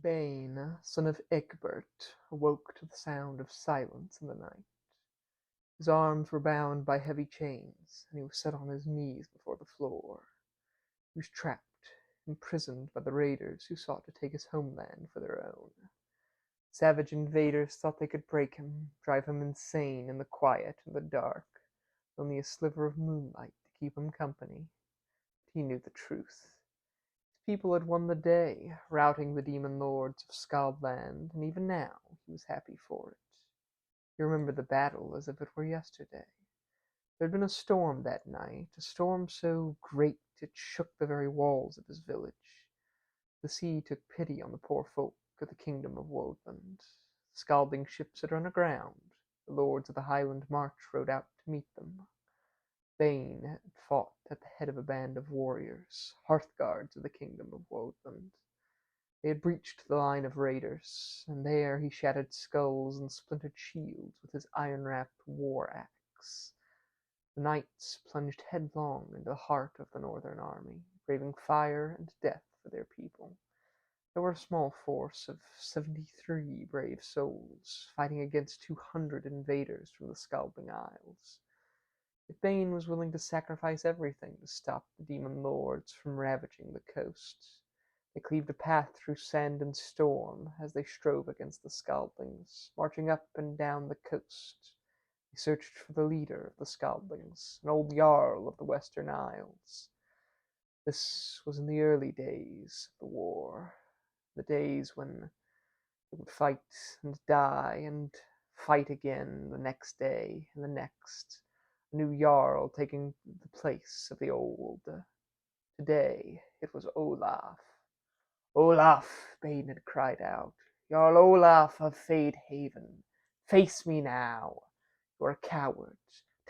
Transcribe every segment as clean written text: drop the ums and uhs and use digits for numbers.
Bane, son of Egbert, awoke to the sound of silence in the night. His arms were bound by heavy chains, and he was set on his knees before the floor. He was trapped, imprisoned by the raiders who sought to take his homeland for their own. Savage invaders thought they could break him, drive him insane in the quiet and the dark, only a sliver of moonlight to keep him company. But he knew the truth. His people had won the day, routing the demon lords of Skaldland, and even now he was happy for it. He remembered the battle as if it were yesterday. There had been a storm that night, a storm so great it shook the very walls of his village. The sea took pity on the poor folk of the kingdom of Woadland. The Skalding ships had run aground. The lords of the Highland March rode out to meet them. Bane had fought at the head of a band of warriors, Hearthguards of the kingdom of Woadland. They had breached the line of raiders, and there he shattered skulls and splintered shields with his iron-wrapped war-axe. The knights plunged headlong into the heart of the northern army, braving fire and death for their people. There were a small force of 73 brave souls, fighting against 200 invaders from the Skaldling Isles. Yet Bane was willing to sacrifice everything to stop the demon lords from ravaging the coast. They cleaved a path through sand and storm as they strove against the Skaldlings, marching up and down the coast. They searched for the leader of the Skaldlings, an old jarl of the Western Isles. This was in the early days of the war, the days when they would fight and die and fight again the next day and the next, a new jarl taking the place of the old. Today it was Olaf. "Olaf!" Bane had cried out. "Jarl Olaf of Fadehaven, face me now! You are a coward,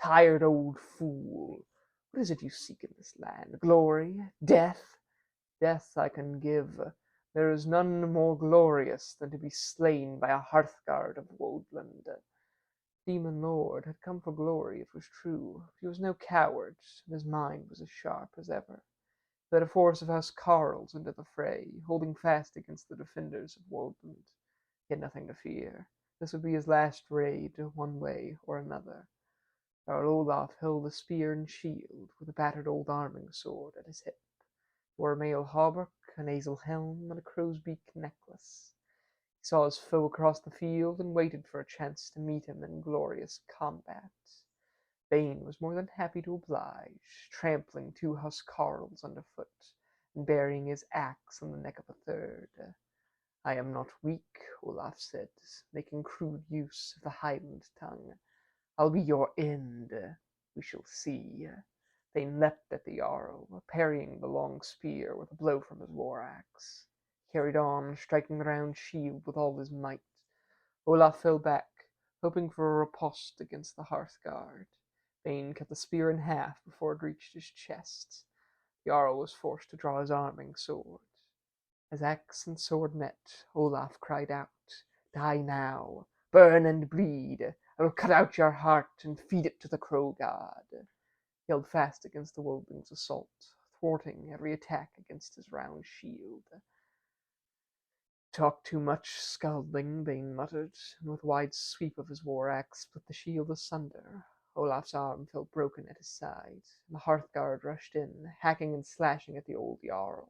tired old fool. What is it you seek in this land? Glory? Death? Death I can give. There is none more glorious than to be slain by a Hearthguard of Woadland." The demon lord had come for glory, it was true, but he was no coward, and his mind was as sharp as ever. He led a force of housecarls into the fray, holding fast against the defenders of Woadland. He had nothing to fear. This would be his last raid, one way or another. Jarl Olaf held a spear and shield, with a battered old arming sword at his hip. He wore a mail hauberk, an hazel helm, and a crow's beak necklace. He saw his foe across the field, and waited for a chance to meet him in glorious combat. Bane was more than happy to oblige, trampling 2 housecarls underfoot, and burying his axe on the neck of a third. "I am not weak," Olaf said, making crude use of the Highland tongue. "I'll be your end. We shall see." Bane leapt at the jarl, parrying the long spear with a blow from his war-axe. He carried on, striking the round shield with all his might. Olaf fell back, hoping for a riposte against the Hearthguard. Bane cut the spear in half before it reached his chest. The jarl was forced to draw his arming sword. As axe and sword met, Olaf cried out, "Die now! Burn and bleed! I will cut out your heart and feed it to the crow god." He held fast against the Woadling's assault, thwarting every attack against his round shield. "Talk too much, Skaldling," Bane muttered, and with a wide sweep of his war-axe split the shield asunder. Olaf's arm fell broken at his side, and the Hearthguard rushed in, hacking and slashing at the old jarl.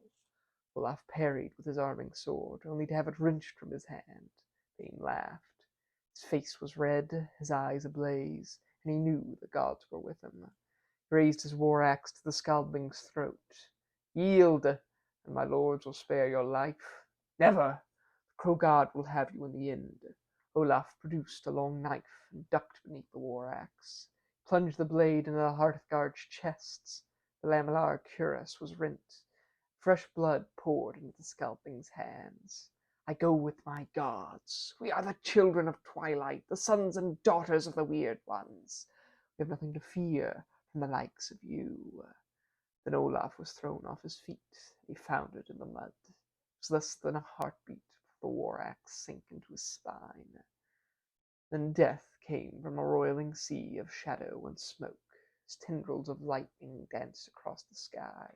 Olaf parried with his arming sword, only to have it wrenched from his hand. Bane laughed. His face was red, his eyes ablaze, and he knew the gods were with him. He raised his war-axe to the Skaldling's throat. "Yield, and my lords will spare your life." "Never! The crow god will have you in the end." Olaf produced a long knife and ducked beneath the war-axe. He plunged the blade into the Hearthguard's chests. The lamellar cuirass was rent. Fresh blood poured into the Skaldling's hands. "I go with my gods. We are the children of twilight, the sons and daughters of the Weird Ones. We have nothing to fear from the likes of you." Then Olaf was thrown off his feet, and he foundered in the mud. It was less than a heartbeat before the war-axe sank into his spine. Then death came from a roiling sea of shadow and smoke, as tendrils of lightning danced across the sky.